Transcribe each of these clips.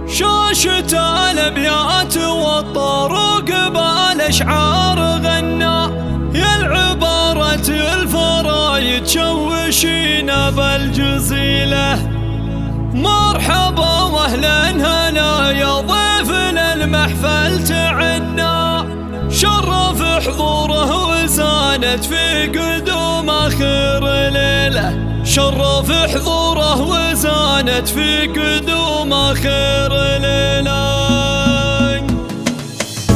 شاشة الابيات والطروق بالاشعار غنى، يا العبارة الفرايد شوشينا بالجزيلة. مرحبا واهلا هلا يا ضيفنا المحفل تعنا، شرف حضوره وزانت في قدوم اخر ليله، شرف حضوره وزانت في قدوم اخر ليله.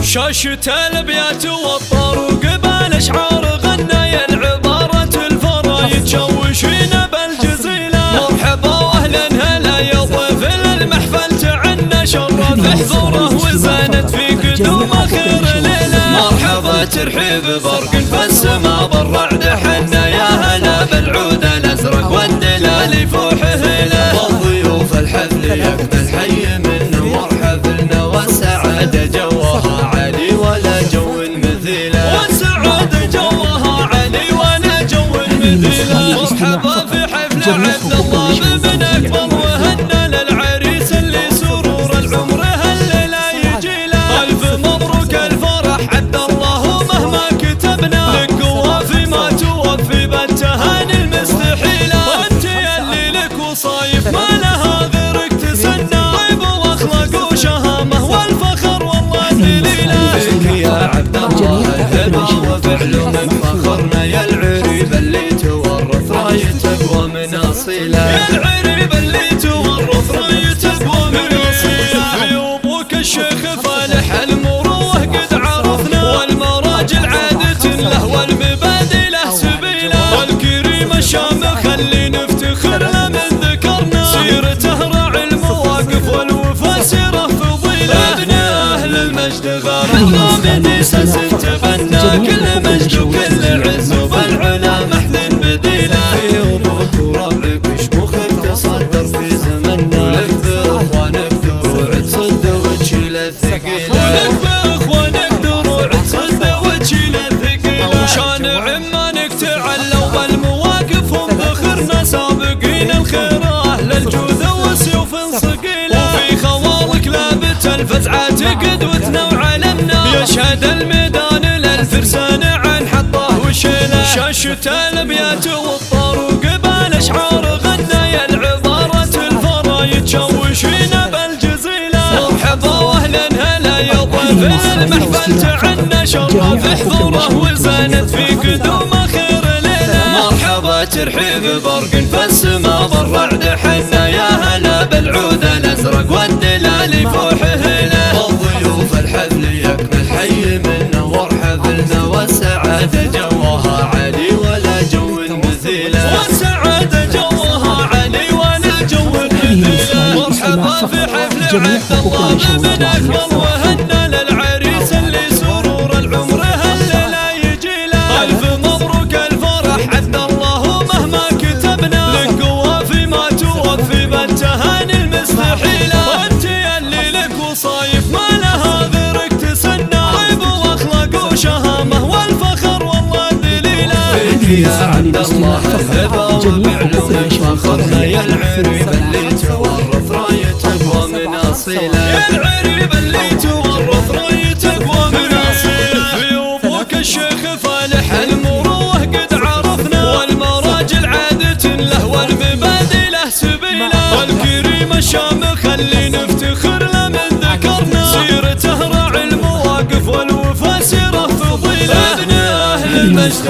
شاشة الابيات والطروق بالاشعار غنى، يا العبارة الفرايد شوشينا بالجزيلة. مرحبا واهلا هلا يا ضيفنا المحفل تعنا، شرف حضوره وزانت في قدوم اخر ليله. مرحبا ترحيب برق في السما بالرعد حنا، يا هلا بالعود الازرق والدلال يفوح هلا. والضيوف الحفل يكمل حي منه مرحبنا، والسعادة جوها عالي ولا جو مثيله، والسعادة جوها عالي ولا جو مثيله. مرحبا في حفل عبد الله بن اكبر، وهنا للعريس اللي سرور العمر هالليله يجي له. الف مبروك الفرح عبد الله مهما كتبنا، لك وافي ما توفي بالتهاني المستحيله. وانت يلي لك وصايف ما لها غيرك تسنى، طيب واخلاق وشهامه والفخر والله دليله. فيك يا عبد الله الهبه وفعل من فخرنا، يا العريب اللي تورث رايتك ومن اصيله، يا العريب اللي تورث رايتك ومن اصيله. في ابوك الشيخ فالح المروه قد عرفنا، والمراجل عادة له والمبادئ له سبيله. الكريم الشامخ اللي نفتخر له من ذكرنا، سيرته راعي المواقف والوفا سيره فضيله. ابن اهل المجد غار ضامن ساس تبنى، كل مجد وكل عز وبالعلا محل بديله. في ابوك وربك وشموخك تصدر في زمننا، ولك باخوانك دروع تصد وتشيل الثقيله، ولك باخوانك دروع تصد وتشيل الثقيله. وشان عمانك تعلوا بالمواقف هم ذخرنا، سابقين الخير اهل الجود وسيوف صقيله. وفي خوالك لابت الفزعات قدوتنا وعلمنا، يشهد الميدان للفرسان عن حطه وشيله. شاشة الابيات والطروق بالاشعار غنى، يا العبارة الفرايد شوشينا بالجزيلة. مرحبا واهلا هلا يا ضيف المحفل تعنا، شرف حضوره وزانت في قدوم اخر ليله. مرحبا ترحيب برق في السما بالرعد حنا، يا هلا بالعود الازرق والدلال يفوح هلا. والضيوف الحفل يكمل حي منه وارحفلنا، والسعادة جوها عالي ولا جو مثيله، والسعادة جوها عالي ولا جو مثيله. مرحبا في حفل عبد الله بن اكبر، وهنا للعريس اللي سرور العمر هالليله يجي له. الف مبروك الفرح عبد الله مهما كتبنا، لك وافي ما توفي بالتهاني المستحيله. وانت يلي لك وصايف ما لها غيرك تسنى، طيب واخلاق وشهامه والفخر والله دليله. فيك يا عبد الله الهبه وفعل من فخرنا، يا العريب اللي تورث رايتك ومن اصيله، يا العريب اللي تورث رايتك ومن اصيله. في ابوك الشيخ فالح المروه قد عرفنا، والمراجل عادة له والمبادئ له سبيله. الكريم الشامخ اللي نفتخر له من ذكرنا، سيرته راعي المواقف والوفا سيره فضيله. ابن اهل المجد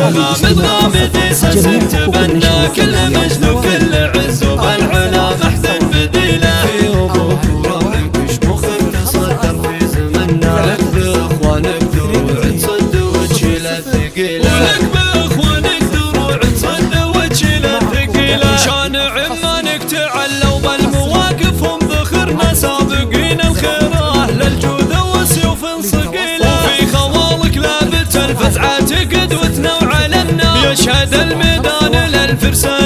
غامد ساس تبنى، كل مجد وكل عز وبالعلا محد بديله. في ابوك وربك وشموخك تصدر في زمننا، لك باخوانك دروع تصد وتشيل الثقيله، ولك باخوانك دروع تصد وتشيل الثقيله. شان عمانك تعلوا بالمواقف هم ذخرنا، سابقين الخير اهل الجود وسيوف صقيله. وفي خوالك لابت الفزعات قدوتنا وعلمنا، يشهد الميدان للفرسان